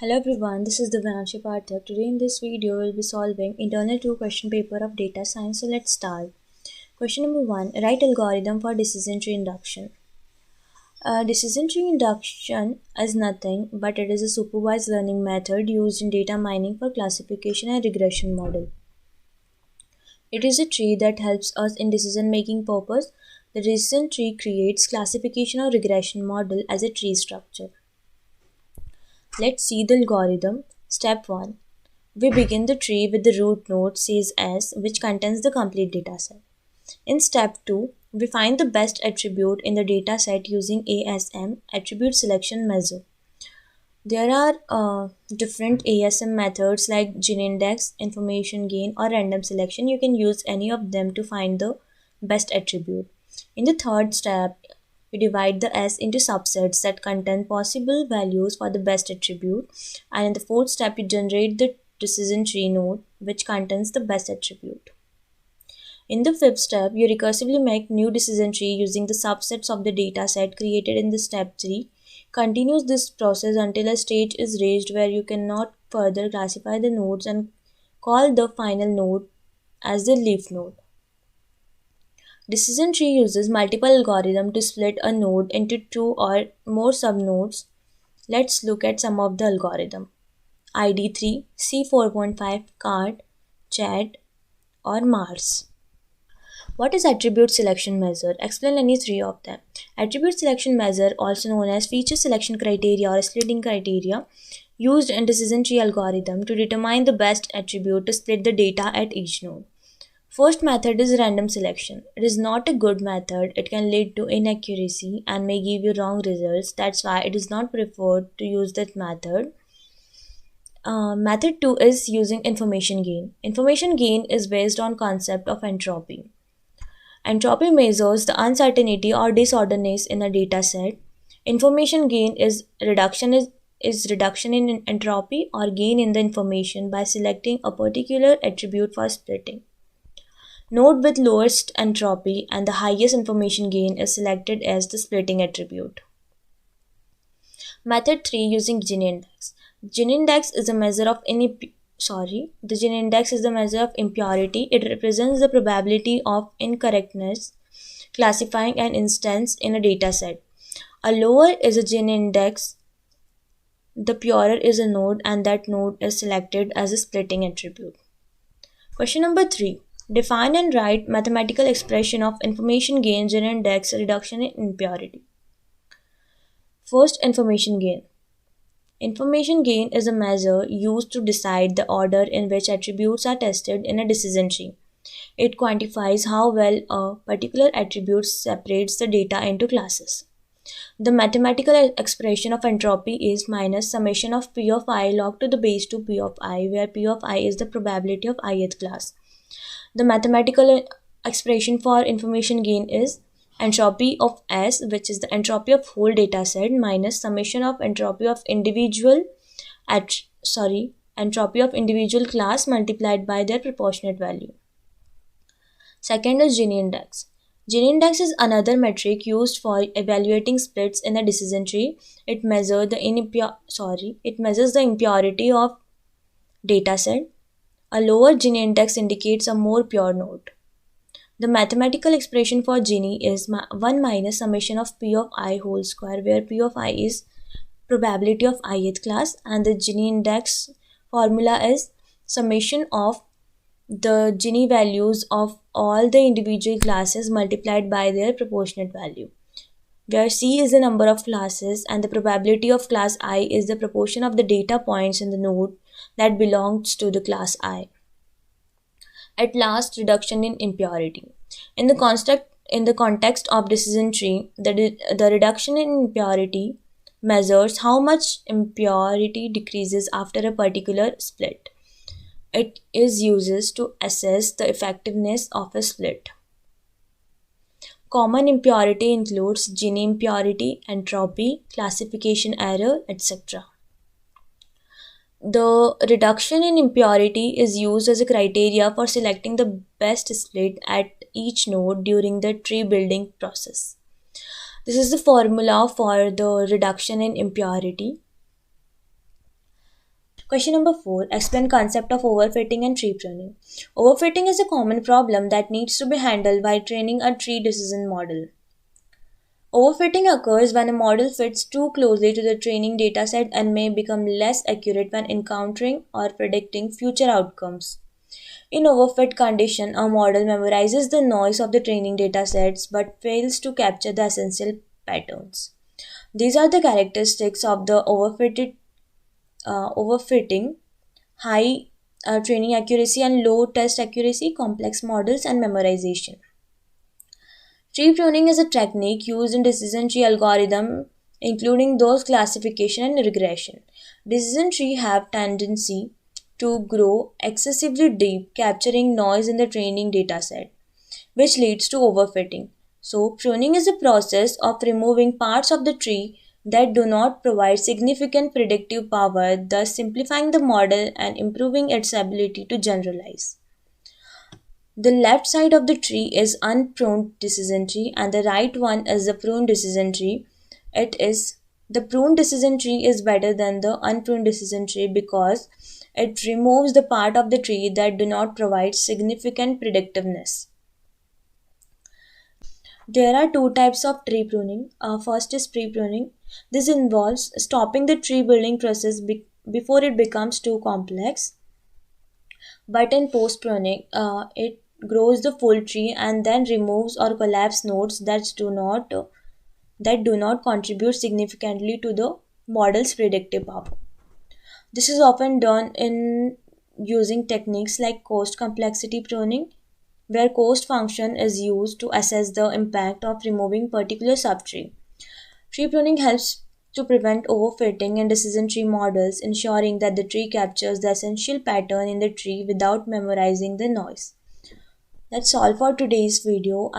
Hello everyone, this is Divyanshi Pathak. Today in this video, we'll be solving internal 2 question paper of data science. So let's start. Question number 1. Write algorithm for decision tree induction. Decision tree induction is nothing but it is a supervised learning method used in data mining for classification and regression model. It is a tree that helps us in decision making purpose. The decision tree creates classification or regression model as a tree structure. Let's see the algorithm. Step 1. We begin the tree with the root node says S, which contains the complete dataset. In step 2, we find the best attribute in the dataset using ASM, attribute selection measure. There are different ASM methods like gene index, information gain, or random selection. You can use any of them to find the best attribute. In the third step, we divide the S into subsets that contain possible values for the best attribute. And in the fourth step, you generate the decision tree node, which contains the best attribute. In the fifth step, you recursively make new decision tree using the subsets of the dataset created in the step 3. Continues this process until a stage is reached where you cannot further classify the nodes and call the final node as the leaf node. Decision tree uses multiple algorithms to split a node into 2 or more subnodes. Let's look at some of the algorithm. ID3, C4.5, card, chat, or Mars. What is attribute selection measure? Explain any three of them. Attribute selection measure, also known as feature selection criteria or splitting criteria, used in decision tree algorithm to determine the best attribute to split the data at each node. First method is random selection. It is not a good method. It can lead to inaccuracy and may give you wrong results. That's why it is not preferred to use that method. Method 2 is using information gain. Information gain is based on concept of entropy. Entropy measures the uncertainty or disorderness in a data set. Information gain is reduction in entropy or gain in the information by selecting a particular attribute for splitting. Node with lowest entropy and the highest information gain is selected as the splitting attribute. Method 3 using gene index. Gene index is a measure of the gene index is the measure of impurity. It represents the probability of incorrectness classifying an instance in a dataset. A lower is a gene index, the purer is a node, and that node is selected as a splitting attribute. Question number 3. Define and write mathematical expression of information gain, gene index, reduction in impurity. First, information gain. Information gain is a measure used to decide the order in which attributes are tested in a decision tree. It quantifies how well a particular attribute separates the data into classes. The mathematical expression of entropy is minus summation of p of I log to the base 2 p of I, where p of I is the probability of ith class. The mathematical expression for information gain is entropy of S, which is the entropy of whole data set, minus summation of entropy of individual class multiplied by their proportionate value. Second is Gini index. Gini index is another metric used for evaluating splits in a decision tree. It measures the impurity of data set. A lower Gini index indicates a more pure node. The mathematical expression for Gini is 1 minus summation of p of I whole square, where p of I is probability of ith class, and the Gini index formula is summation of the Gini values of all the individual classes multiplied by their proportionate value, where C is the number of classes and the probability of class I is the proportion of the data points in the node that belongs to the class I. At last, reduction in impurity. In the context of decision tree, the reduction in impurity measures how much impurity decreases after a particular split. It is used to assess the effectiveness of a split. Common impurity includes Gini impurity, entropy, classification error, etc. The reduction in impurity is used as a criteria for selecting the best split at each node during the tree building process. This is the formula for the reduction in impurity. Question number 4. Explain concept of overfitting and tree pruning. Overfitting is a common problem that needs to be handled while training a tree decision model. Overfitting occurs when a model fits too closely to the training dataset and may become less accurate when encountering or predicting future outcomes. In overfit condition, a model memorizes the noise of the training datasets but fails to capture the essential patterns. These are the characteristics of the overfitting: high training accuracy and low test accuracy, complex models, and memorization. Tree pruning is a technique used in decision tree algorithm, including those classification and regression. Decision tree have tendency to grow excessively deep, capturing noise in the training dataset, which leads to overfitting. So, pruning is a process of removing parts of the tree that do not provide significant predictive power, thus simplifying the model and improving its ability to generalize. The left side of the tree is unpruned decision tree and the right one is the pruned decision tree. The pruned decision tree is better than the unpruned decision tree because it removes the part of the tree that do not provide significant predictiveness. There are two types of tree pruning. First is pre-pruning. This involves stopping the tree building process before it becomes too complex. But in post-pruning, it grows the full tree and then removes or collapse nodes that do not contribute significantly to the model's predictive power. This is often done in using techniques like cost complexity pruning, where cost function is used to assess the impact of removing particular subtree. Tree pruning helps to prevent overfitting in decision tree models, ensuring that the tree captures the essential pattern in the tree without memorizing the noise. That's all for today's video.